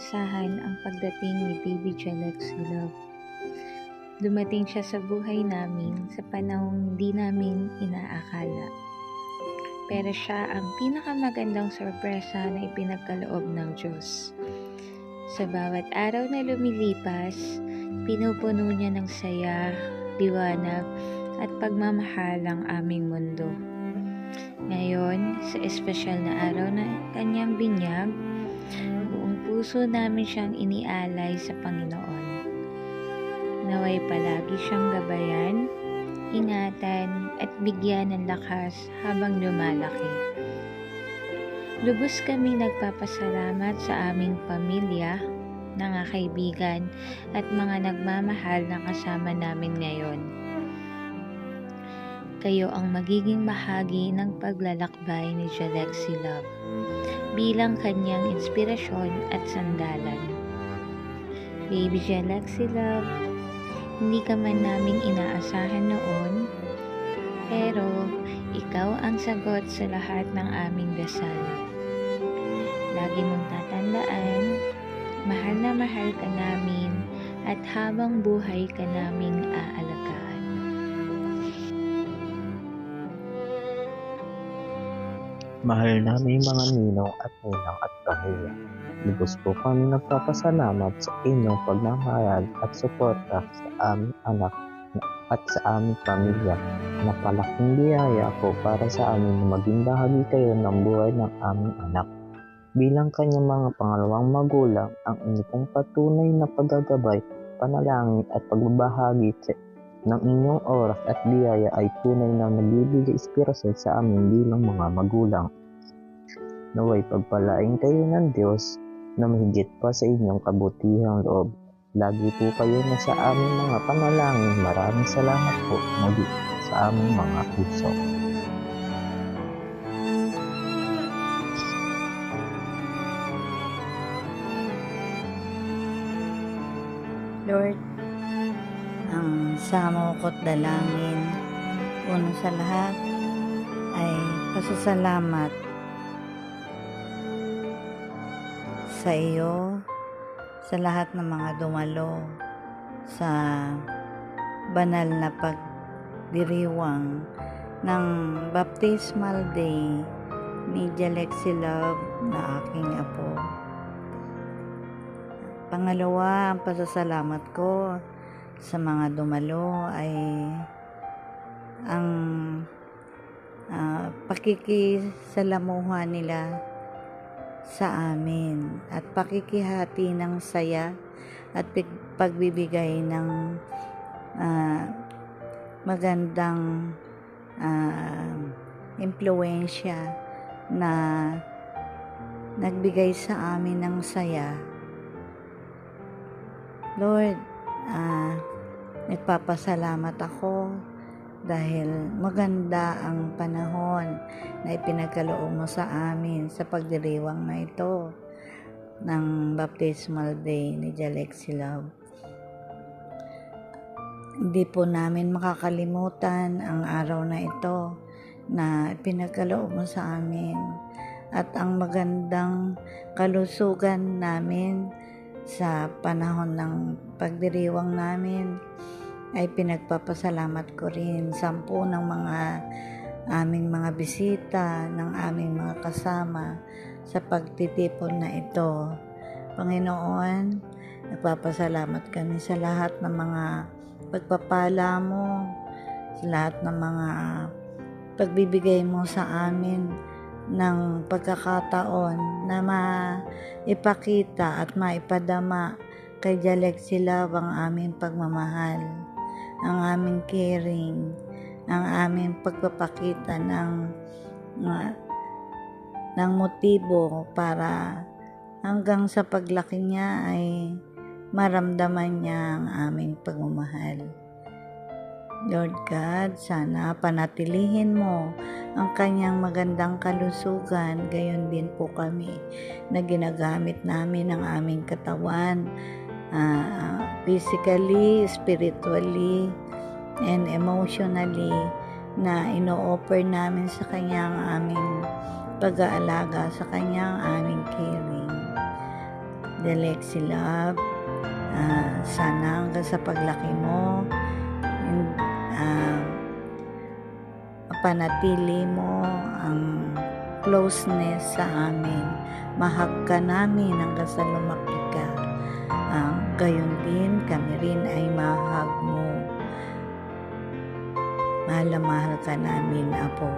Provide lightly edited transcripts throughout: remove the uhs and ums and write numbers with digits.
inaasahan ang pagdating ni Baby Jalexy Love. Dumating siya sa buhay namin sa panahong hindi namin inaakala. Pero siya ang pinakamagandang sorpresa na ipinagkaloob ng Diyos. Sa bawat araw na lumilipas, pinupuno niya ng saya, liwanag at pagmamahal ang aming mundo. Ngayon, sa espesyal na araw na kanyang binyag, buong puso namin siyang inialay sa Panginoon. Naway palagi siyang gabayan, ingatan at bigyan ng lakas habang lumalaki. Lubos kami nagpapasalamat sa aming pamilya, mga kaibigan at mga nagmamahal na kasama namin ngayon. Kayo ang magiging bahagi ng paglalakbay ni Jalexy Love bilang kanyang inspirasyon at sandalan. Baby Jalexy Love, hindi ka man naming inaasahan noon, pero ikaw ang sagot sa lahat ng aming dasal. Lagi mong tatandaan, mahal na mahal ka namin at habang buhay ka naming aalagaan. Mahal namin mga ninong at ninang at pamilya. Lubos po kami nagpapasalamat sa inyong pagmamahal at suporta sa aming anak at sa aming pamilya. Napalaking biyaya po para sa amin na maging bahagi kayo ng buhay ng aming anak. Bilang kanyang mga pangalawang magulang, ang inyong patunay na paggagabay, panalangin at pagbabahagi ng inyong oras at biyaya ay tunay na nagbibigay inspirasyon sa amin bilang mga magulang. Naway pagpalain kayo ng Diyos na mahigit pa sa inyong kabutihang loob. Lagi po kayo na sa aming mga panalangin. Maraming salamat po muli sa aming mga puso. Lord, ang samo ko't dalangin, una sa lahat ay pasasalamat sa iyo, sa lahat ng mga dumalo sa banal na pagdiriwang ng baptismal day ni Jalexy Love na aking apo. Pangalawa, ang pasasalamat ko sa mga dumalo ay ang pakikisalamuha nila sa amin at pakikihati ng saya at pagbibigay ng magandang impluwensya na nagbigay sa amin ng saya. Lord, nagpapasalamat ako dahil maganda ang panahon na ipinagkaloob mo sa amin sa pagdiriwang na ito ng baptismal day ni Jalexy Love. Hindi po namin makakalimutan ang araw na ito na ipinagkaloob mo sa amin at ang magandang kalusugan namin sa panahon ng pagdiriwang namin ay pinagpapasalamat ko rin 10 ng mga aming mga bisita, ng aming mga kasama sa pagtitipon na ito. Panginoon, nagpapasalamat kami sa lahat ng mga pagpapala mo, sa lahat ng mga pagbibigay mo sa amin ng pagkakataon na maipakita at maipadama kay Jalexy Love ang aming pagmamahal, ang aming caring, ang aming pagpapakita ng motibo para hanggang sa paglaki niya ay maramdaman niya ang aming pagmamahal. Lord God, sana panatilihin mo ang kanyang magandang kalusugan. Gayon din po kami na ginagamit namin ang aming katawan, physically, spiritually, and emotionally, na ino-offer namin sa kanyang aming pag-aalaga, sa kanyang aming caring. Delexi Love, sana hanggang sa paglaki mo, panatili mo ang closeness sa amin. Mahag ka namin hanggang sa lumaki ka. Gayon din, kami rin ay mahag mo. Mahal na mahal ka namin, Apo.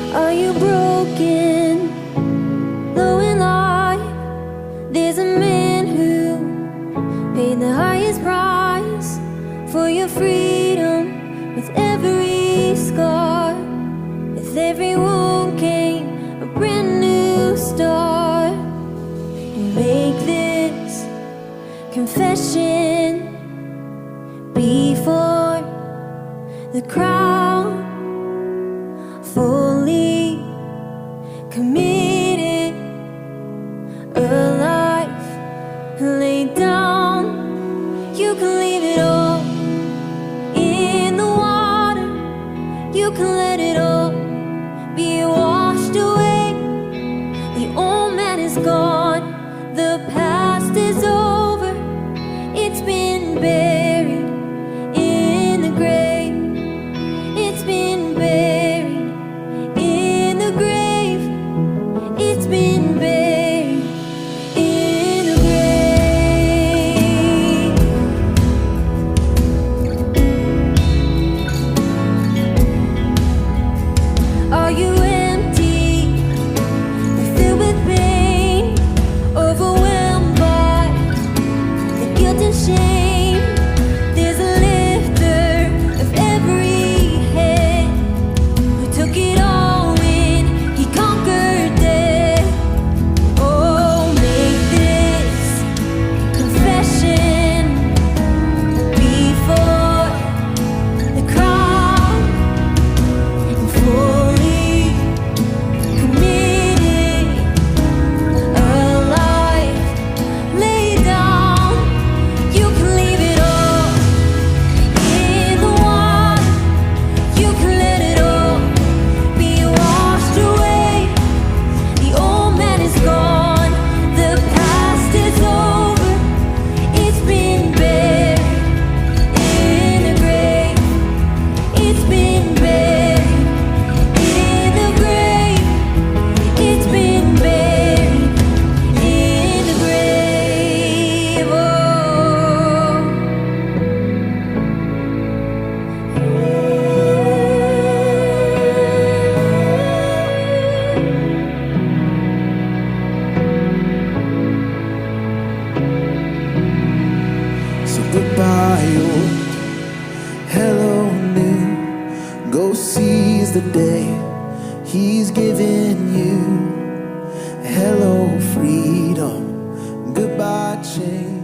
Are you broken, low in life? There's a man who paid the highest price for your freedom. With every scar, with every wound came a brand new start. And make this confession before the crowd. Fully committed, alive, laid down. You can leave it all in the water. You can let it all be washed away. The old man is gone, the past is over. It's been buried in the grave. It's been buried in the grave. It's been buried in the grave. Are you empty, filled with pain, overwhelmed by the guilt and shame? There's a lifter of every head who took it all when he conquered death. Oh, make this confession before the crowd. And fully committed, alive, lay down. You can leave it all in the water. You can let it all be washed away. The old man is gone, the past is over. It's been buried in the grave. It's been buried in the grave. It's been buried in the grave. Oh. So goodbye, old, hello, new. Go seize the day he's given you. Hello, freedom. Goodbye, change.